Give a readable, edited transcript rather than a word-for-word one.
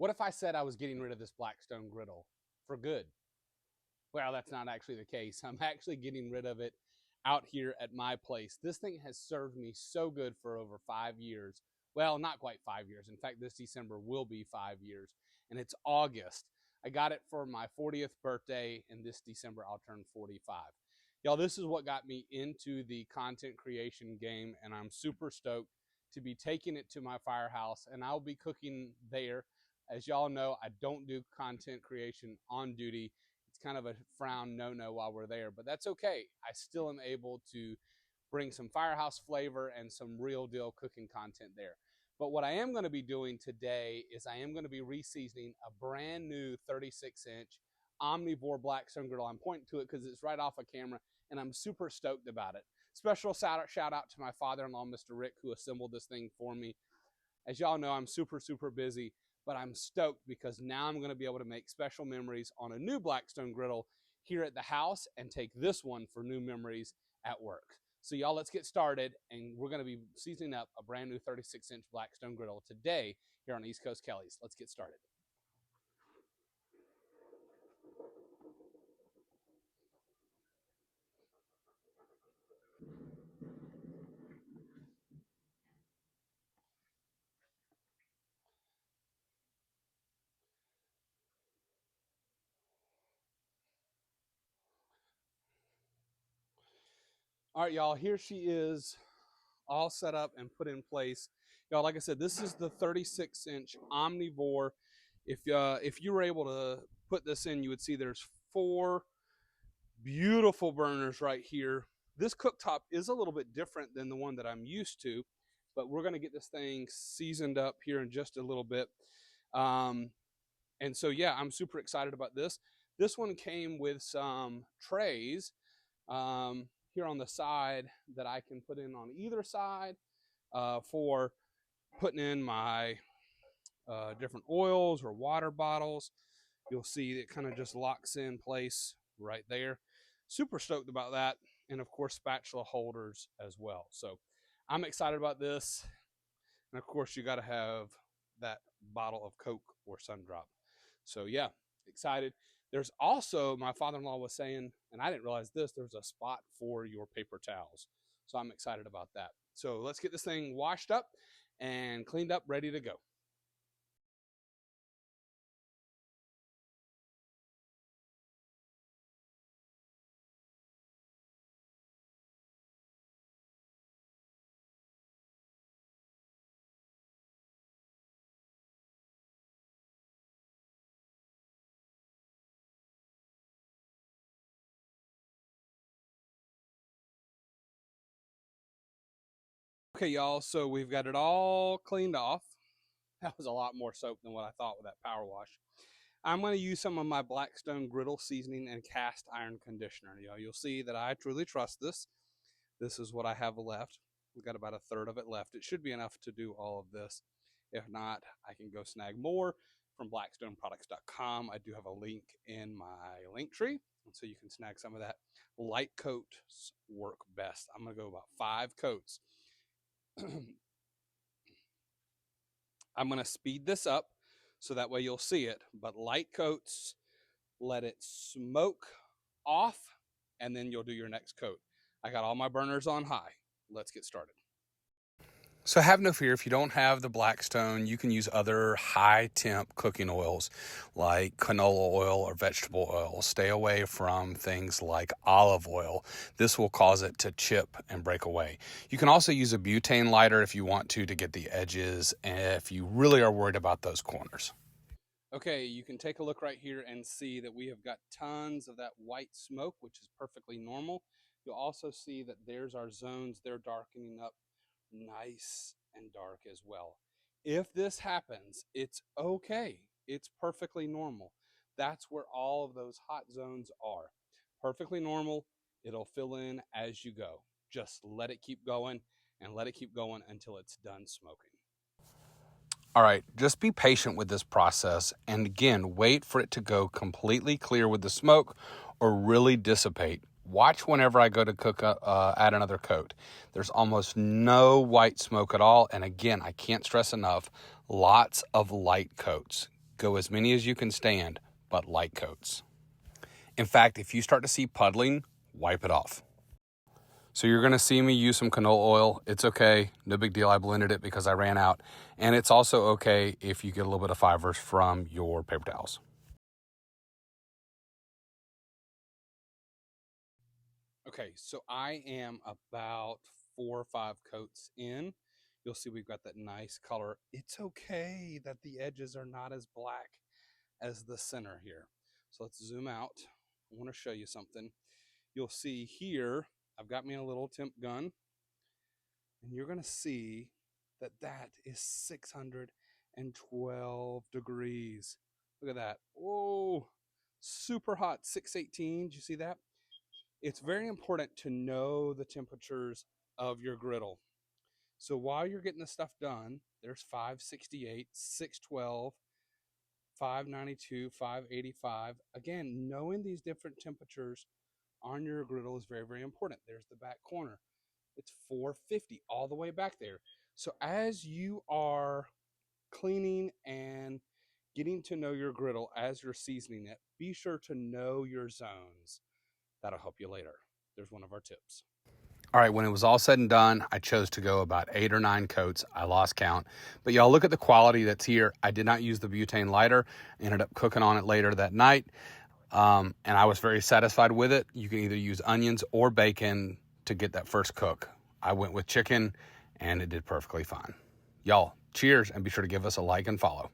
What if I said I was getting rid of this Blackstone Griddle for good? Well, that's not actually the case. I'm actually getting rid of it out here at my place. This thing has served me so good for over 5 years. Well, not quite 5 years. In fact, this December will be 5 years, and it's August. I got it for my 40th birthday, and this December I'll turn 45. Y'all, this is what got me into the content creation game, and I'm super stoked to be taking it to my firehouse, and I'll be cooking there. As y'all know, I don't do content creation on duty. It's kind of a frown no-no while we're there, but that's okay. I still am able to bring some firehouse flavor and some real deal cooking content there. But what I am going to be doing today is I am going to be reseasoning a brand new 36-inch omnivore Blackstone Griddle. I'm pointing to it because it's right off of camera, and I'm super stoked about it. Special shout out to my father-in-law, Mr. Rick, who assembled this thing for me. As y'all know, I'm super busy, but I'm stoked because now I'm going to be able to make special memories on a new Blackstone Griddle here at the house and take this one for new memories at work. So y'all, let's get started, and we're going to be seasoning up a brand new 36-inch Blackstone Griddle today here on East Coast Kelly's. Let's get started. All right, y'all, here she is, all set up and put in place. Y'all, like I said, this is the 36-inch omnivore. If you were able to put this in, you would see there's 4 beautiful burners right here. This cooktop is a little bit different than the one that I'm used to, but we're going to get this thing seasoned up here in just a little bit. And so, yeah, I'm super excited about this. This one came with some trays here on the side that I can put in on either side for putting in my different oils or water bottles. You'll see it kind of just locks in place right there. Super stoked about that. And of course, spatula holders as well. So I'm excited about this. And of course, you got to have that bottle of Coke or Sundrop. So yeah, excited. There's also, my father-in-law was saying, and I didn't realize this, there's a spot for your paper towels. So I'm excited about that. So let's get this thing washed up and cleaned up, ready to go. Okay, y'all, so we've got it all cleaned off. That was a lot more soap than what I thought with that power wash. I'm going to use some of my Blackstone Griddle seasoning and cast iron conditioner. You'll see that I truly trust this. This is what I have left. We've got about a third of it left. It should be enough to do all of this. If not, I can go snag more from blackstoneproducts.com. I do have a link in my link tree, and so you can snag some of that. Light coats work best. I'm going to go about 5 coats. I'm going to speed this up so that way you'll see it, but light coats, let it smoke off, and then you'll do your next coat. I got all my burners on high. Let's get started. So have no fear, if you don't have the Blackstone, you can use other high temp cooking oils like canola oil or vegetable oil. Stay away from things like olive oil. This will cause it to chip and break away. You can also use a butane lighter if you want to get the edges and if you really are worried about those corners. Okay, you can take a look right here and see that we have got tons of that white smoke, which is perfectly normal. You'll also see that there's our zones. They're darkening up nice and dark as well. If this happens, it's okay. It's perfectly normal. That's where all of those hot zones are. Perfectly normal. It'll fill in as you go. Just let it keep going and let it keep going until it's done smoking. All right, just be patient with this process. And again, wait for it to go completely clear with the smoke or really dissipate. Watch whenever I go to cook, add another coat. There's almost no white smoke at all. And again, I can't stress enough, lots of light coats. go as many as you can stand, but light coats. In fact, if you start to see puddling, wipe it off. So you're going to see me use some canola oil. It's okay. No big deal. I blended it because I ran out. And it's also okay if you get a little bit of fibers from your paper towels. Okay, so I am about 4 or 5 coats in. You'll see we've got that nice color. It's okay that the edges are not as black as the center here. So let's zoom out. I want to show you something. You'll see here, I've got me a little temp gun, and you're going to see that that is 612 degrees. Look at that. Whoa, super hot, 618. Did you see that? It's very important to know the temperatures of your griddle. So while you're getting the stuff done, there's 568, 612, 592, 585. Again, knowing these different temperatures on your griddle is very, very important. There's the back corner. It's 450 all the way back there. So as you are cleaning and getting to know your griddle as you're seasoning it, be sure to know your zones. That'll help you later. There's one of our tips. All right, when it was all said and done, I chose to go about 8 or 9 coats. I lost count. But y'all look at the quality that's here. I did not use the butane lighter. Ended up cooking on it later that night. And I was very satisfied with it. You can either use onions or bacon to get that first cook. I went with chicken, and it did perfectly fine. Y'all, cheers, and be sure to give us a like and follow.